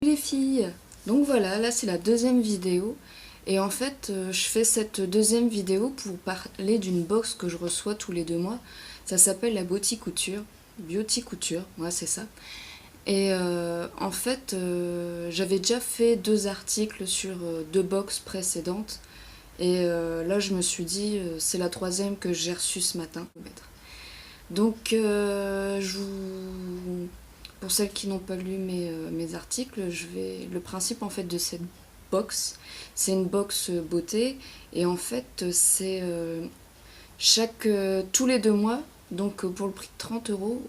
Les filles, donc voilà, là c'est la deuxième vidéo et en fait je fais cette deuxième vidéo pour parler d'une box que je reçois tous les 2 mois. Ça s'appelle la Beauty Couture, ouais c'est ça. Et en fait j'avais déjà fait 2 articles sur 2 box précédentes et là je me suis dit c'est la troisième que j'ai reçue ce matin. Donc pour celles qui n'ont pas lu mes articles, le principe en fait de cette box, c'est une box beauté et en fait c'est tous les 2 mois, donc pour le prix de 30 €,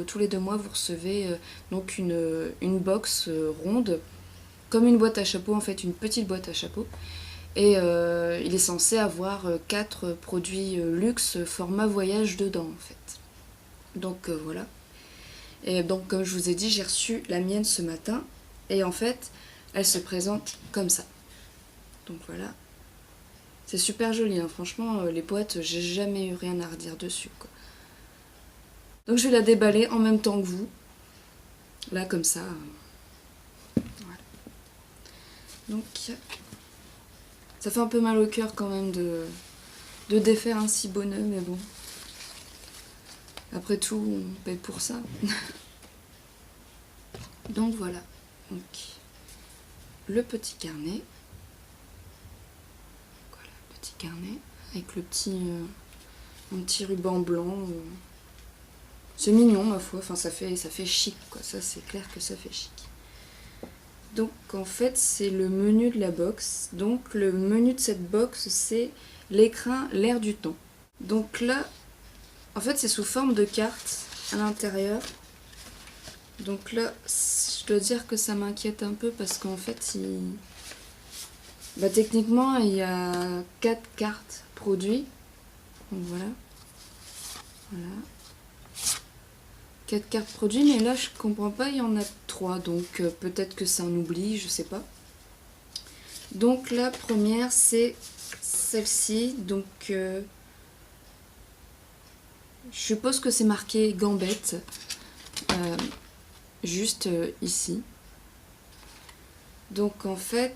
tous les 2 mois vous recevez donc une box ronde, comme une boîte à chapeau en fait, une petite boîte à chapeau. Et il est censé avoir 4 produits luxe format voyage dedans en fait. Donc voilà. Et donc comme je vous ai dit, j'ai reçu la mienne ce matin. Et en fait, elle se présente comme ça. Donc voilà. C'est super joli, hein. Franchement, les boîtes, j'ai jamais eu rien à redire dessus, quoi. Donc je vais la déballer en même temps que vous. Là, comme ça. Voilà. Donc, ça fait un peu mal au cœur quand même de défaire un si beau nœud, mais bon. Après tout, on paye pour ça. Donc voilà. Donc, le petit carnet. Voilà, petit carnet. Avec un petit ruban blanc. C'est mignon, ma foi. Enfin, ça fait chic, quoi. Ça, c'est clair que ça fait chic. Donc, en fait, c'est le menu de la box. Donc, le menu de cette box, c'est l'écrin L'air du temps. Donc là, en fait, c'est sous forme de carte à l'intérieur. Donc là, je dois dire que ça m'inquiète un peu parce qu'en fait, techniquement, il y a 4 cartes produits. Donc voilà. Voilà. 4 cartes produits, mais là, je comprends pas, il y en a 3. Donc peut-être que c'est un oubli, je sais pas. Donc la première, c'est celle-ci. Donc je suppose que c'est marqué Gambette. Juste ici. Donc en fait,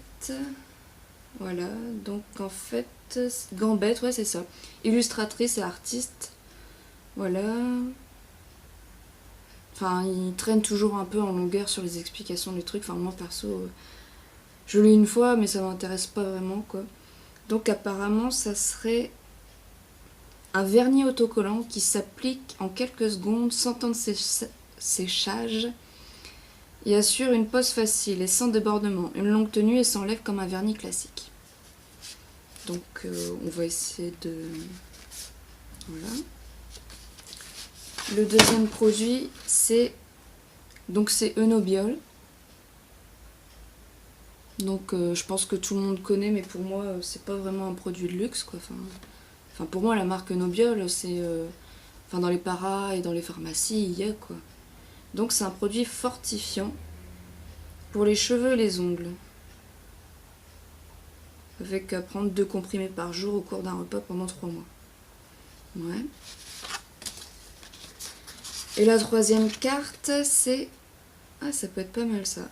voilà, donc en fait, Gambette, ouais c'est ça. Illustratrice et artiste, voilà. Enfin, il traîne toujours un peu en longueur sur les explications du truc. Enfin, moi perso, je l'ai une fois, mais ça m'intéresse pas vraiment, quoi. Donc apparemment, ça serait un vernis autocollant qui s'applique en quelques secondes sans temps de séchage. Il assure une pose facile et sans débordement, une longue tenue et s'enlève comme un vernis classique. Donc on va essayer de... Voilà. Le deuxième produit, c'est Eunobiol. Donc je pense que tout le monde connaît, mais pour moi, c'est pas vraiment un produit de luxe, quoi. Enfin pour moi, la marque Eunobiol, c'est... dans les paras et dans les pharmacies, il y a, quoi. Donc c'est un produit fortifiant pour les cheveux et les ongles. Avec à prendre 2 comprimés par jour au cours d'un repas pendant 3 mois. Ouais. Et la troisième carte, c'est... Ah, ça peut être pas mal ça.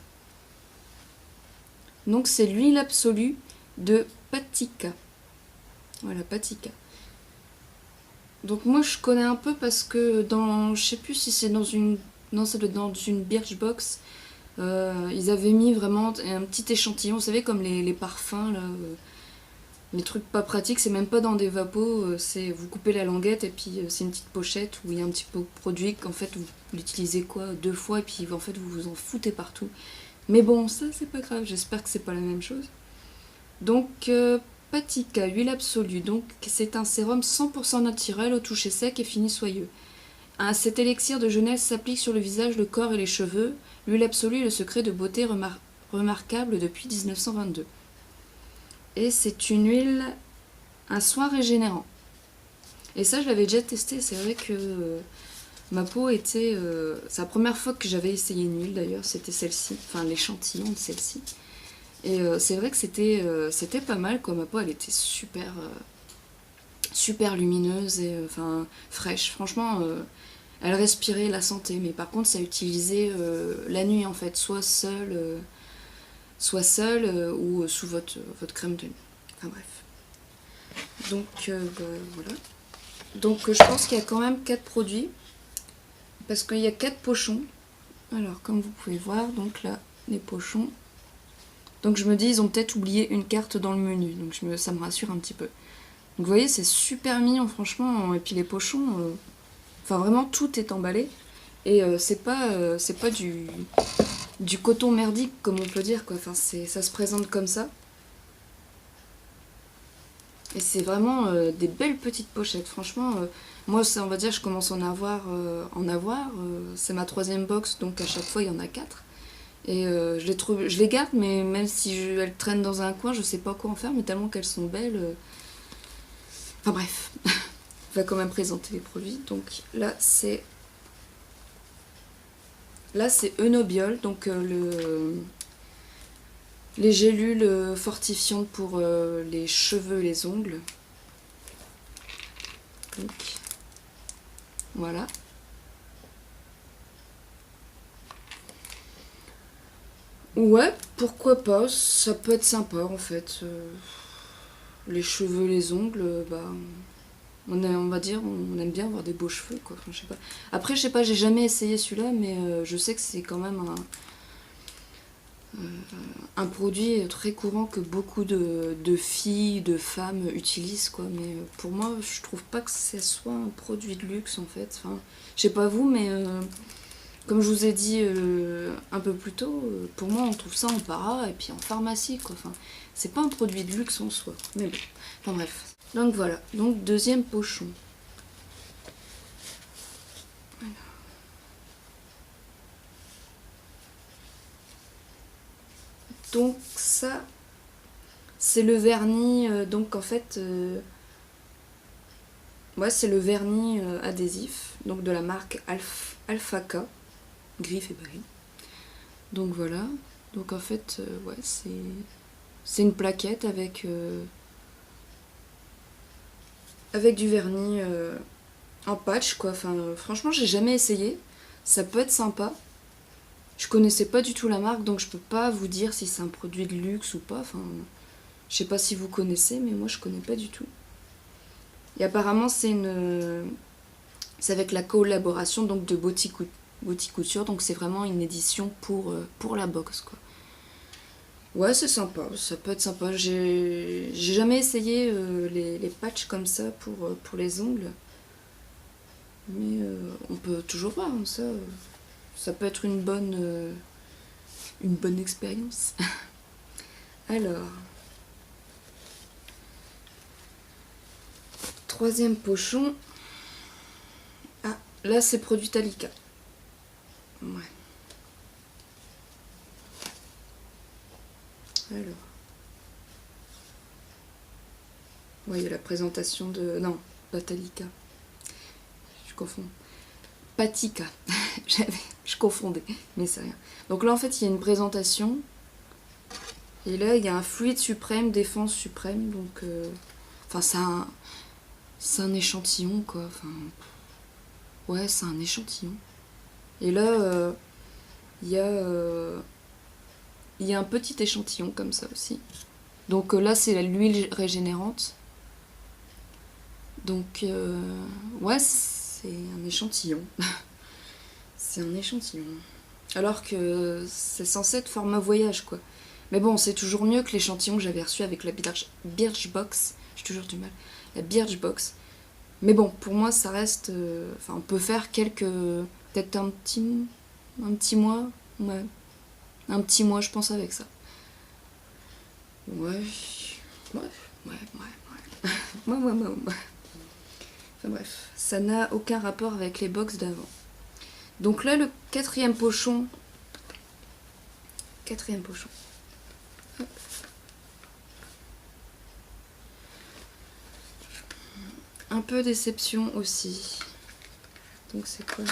Donc c'est l'huile absolue de Patika. Voilà, Patika. Donc moi je connais un peu parce que je sais plus si c'est dans une... Non, c'est dans une Birchbox. Ils avaient mis vraiment un petit échantillon, vous savez, comme les parfums, là, les trucs pas pratiques, c'est même pas dans des vapos, c'est vous coupez la languette et puis c'est une petite pochette où il y a un petit peu produit qu'en fait vous l'utilisez 2 fois et puis en fait vous vous en foutez partout. Mais bon, ça c'est pas grave, j'espère que c'est pas la même chose. Donc Patika, huile absolue, donc c'est un sérum 100% naturel au toucher sec et fini soyeux. Cet élixir de jeunesse s'applique sur le visage, le corps et les cheveux. L'huile absolue est le secret de beauté remarquable depuis 1922. Et c'est une huile, un soin régénérant. Et ça, je l'avais déjà testé. C'est vrai que ma peau était... c'est la première fois que j'avais essayé une huile d'ailleurs. C'était celle-ci, enfin l'échantillon de celle-ci. Et c'est vrai que c'était pas mal, quoi. Ma peau, elle était super lumineuse et fraîche. Franchement... elle respirait la santé, mais par contre ça utilisait la nuit en fait, soit seul ou sous votre crème de nuit. Enfin bref. Donc bah, voilà. Donc je pense qu'il y a quand même 4 produits, parce qu'il y a 4 pochons. Alors comme vous pouvez voir, donc là, les pochons. Donc je me dis, ils ont peut-être oublié une carte dans le menu, donc ça me rassure un petit peu. Donc vous voyez, c'est super mignon franchement, et puis les pochons, enfin vraiment tout est emballé, et c'est pas du coton merdique comme on peut dire, quoi. Enfin, ça se présente comme ça. Et c'est vraiment des belles petites pochettes, franchement. Moi, on va dire, je commence à en avoir. C'est ma 3e box, donc à chaque fois, il y en a 4. Et je les garde, mais même si elles traînent dans un coin, je sais pas quoi en faire, mais tellement qu'elles sont belles. Enfin bref, on va quand même présenter les produits. Donc là, c'est Eunobiol, donc les gélules fortifiantes pour les cheveux et les ongles. Donc, voilà. Ouais, pourquoi pas, ça peut être sympa en fait. Les cheveux, les ongles, bah, on va dire, on aime bien avoir des beaux cheveux, quoi. Enfin, je sais pas. Après, je sais pas, j'ai jamais essayé celui-là, mais je sais que c'est quand même un produit très courant que beaucoup de filles, de femmes utilisent, quoi. Mais pour moi, je trouve pas que ce soit un produit de luxe, en fait. Enfin, je sais pas vous, mais comme je vous ai dit un peu plus tôt, pour moi, on trouve ça en para et puis en pharmacie, quoi. Enfin, c'est pas un produit de luxe en soi. Mais bon, enfin bref. Donc voilà, donc 2e pochon. Donc ça, c'est le vernis, donc en fait, ouais, c'est le vernis adhésif, donc de la marque Alphaca, Griffe et Barry. Donc voilà, donc en fait, ouais, c'est une plaquette avec du vernis en patch, quoi. Enfin, franchement, j'ai jamais essayé, ça peut être sympa. Je connaissais pas du tout la marque, donc je peux pas vous dire si c'est un produit de luxe ou pas. Enfin, je sais pas si vous connaissez, mais moi je connais pas du tout. Et apparemment c'est avec la collaboration donc de Beauty Couture, donc c'est vraiment une édition pour la box, quoi. Ouais, c'est sympa, ça peut être sympa. J'ai jamais essayé les patchs comme ça pour les ongles, mais on peut toujours voir, hein, ça peut être une bonne expérience. Alors, 3e pochon. Ah, là c'est produit Talika. Ouais. Alors. Ouais, il y a la présentation de... Non, pas Talika. Je confonds. Patika. Je confondais, mais c'est rien. Donc là en fait il y a une présentation. Et là il y a un fluide suprême, défense suprême. Donc... Enfin c'est un échantillon, quoi. Enfin... Ouais, c'est un échantillon. Et là, il y a un petit échantillon comme ça aussi. Donc là, c'est l'huile régénérante. Donc, ouais, c'est un échantillon. C'est un échantillon. Alors que c'est censé être format voyage, quoi. Mais bon, c'est toujours mieux que l'échantillon que j'avais reçu avec la Birchbox. J'ai toujours du mal. La Birchbox. Mais bon, pour moi, ça reste... Enfin, on peut faire peut-être un petit mois. Ouais. Un petit mois, je pense, avec ça. Ouais. Enfin bref, ça n'a aucun rapport avec les box d'avant. Donc là, le 4e pochon. 4e pochon. Hop. Un peu déception aussi. Donc c'est quoi?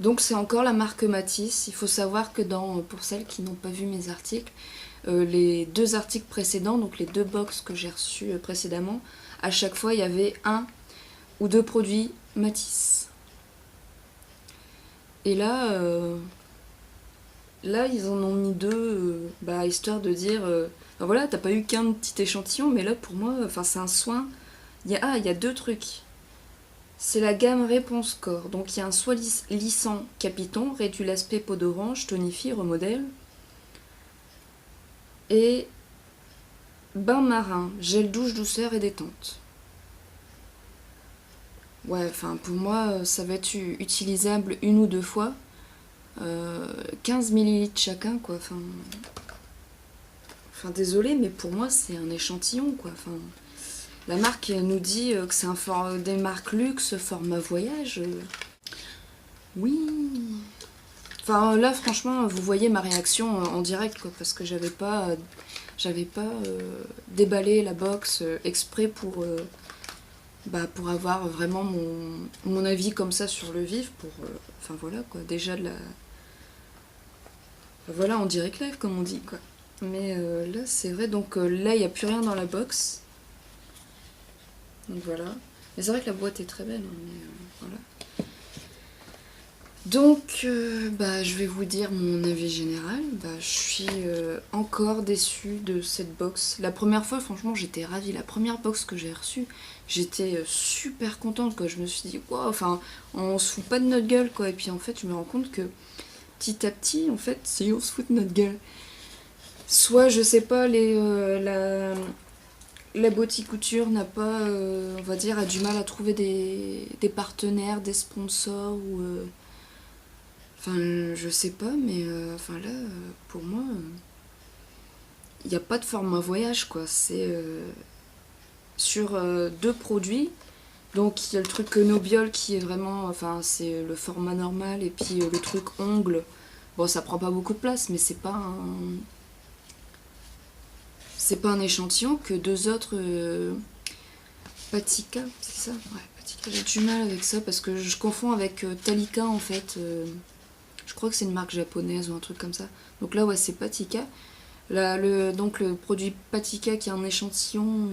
Donc c'est encore la marque Matisse. Il faut savoir que pour celles qui n'ont pas vu mes articles, les 2 articles précédents, donc les 2 box que j'ai reçus précédemment, à chaque fois il y avait un ou 2 produits Matisse. Et là, ils en ont mis 2, histoire de dire, ben voilà, t'as pas eu qu'un petit échantillon, mais là pour moi, c'est un soin. Il y a 2 trucs. C'est la gamme Réponse Corps. Donc il y a un soin lissant Capiton, réduit l'aspect peau d'orange, tonifie, remodèle. Et bain marin, gel douche, douceur et détente. Ouais, pour moi, ça va être utilisable 1 ou 2 fois. 15 ml chacun, quoi. Désolé, mais pour moi, c'est un échantillon, quoi. La marque nous dit que c'est des marques luxe, format voyage. Oui. Là, franchement, vous voyez ma réaction en direct, quoi, parce que j'avais pas déballé la box exprès pour avoir vraiment mon avis comme ça sur le vif, voilà, quoi, déjà voilà, en direct live, comme on dit, quoi. Mais là, c'est vrai, donc là, il n'y a plus rien dans la box. Donc voilà. Mais c'est vrai que la boîte est très belle, hein, mais voilà. Donc, je vais vous dire mon avis général. Je suis encore déçue de cette box. La première fois, franchement, j'étais ravie. La première box que j'ai reçue, j'étais super contente, quoi. Je me suis dit, wow, on se fout pas de notre gueule, quoi. Et puis en fait, je me rends compte que petit à petit, en fait, si on se fout de notre gueule. Soit, je sais pas, la Boutique Couture n'a pas, on va dire, a du mal à trouver des partenaires, des sponsors ou... je sais pas, mais là, pour moi, il n'y a pas de format voyage, quoi. C'est sur 2 produits. Donc, il y a le truc Nobiol qui est vraiment, c'est le format normal, et puis le truc ongle. Bon, ça prend pas beaucoup de place, mais c'est pas un échantillon que 2 autres Patika, c'est ça? Ouais, Patika. J'ai du mal avec ça parce que je confonds avec Talika, en fait. Je crois que c'est une marque japonaise ou un truc comme ça. Donc là, ouais, c'est Patika. Là, donc le produit Patika qui est un échantillon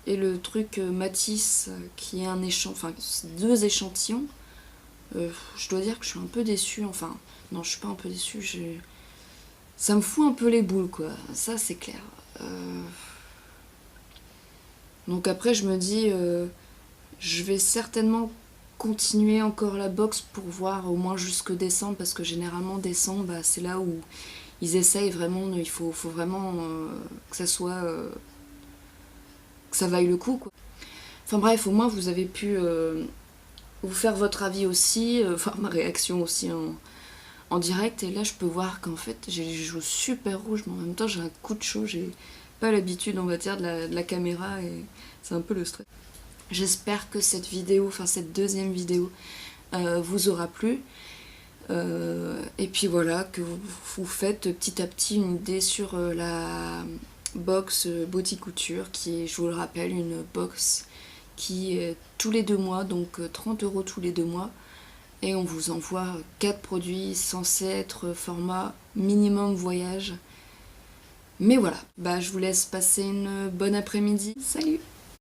et le truc Matisse qui est un 2 échantillons. Je dois dire que je suis un peu déçue. Non, je suis pas un peu déçue. Ça me fout un peu les boules, quoi. Ça, c'est clair. Donc après, je me dis, je vais certainement continuer encore la box pour voir au moins jusque décembre, parce que généralement décembre, c'est là où ils essayent vraiment, il faut vraiment que ça soit que ça vaille le coup, quoi. Bref, au moins vous avez pu vous faire votre avis aussi, ma réaction aussi en direct, et là je peux voir qu'en fait j'ai les joues super rouges, mais en même temps j'ai un coup de chaud, j'ai pas l'habitude, on va dire, de la caméra, et c'est un peu le stress. J'espère que cette vidéo, cette deuxième vidéo, vous aura plu. Et puis voilà, que vous faites petit à petit une idée sur la box Boutique Couture, qui est, je vous le rappelle, une box qui est tous les 2 mois, donc 30 € tous les 2 mois. Et on vous envoie 4 produits censés être format minimum voyage. Mais voilà, je vous laisse passer une bonne après-midi. Salut!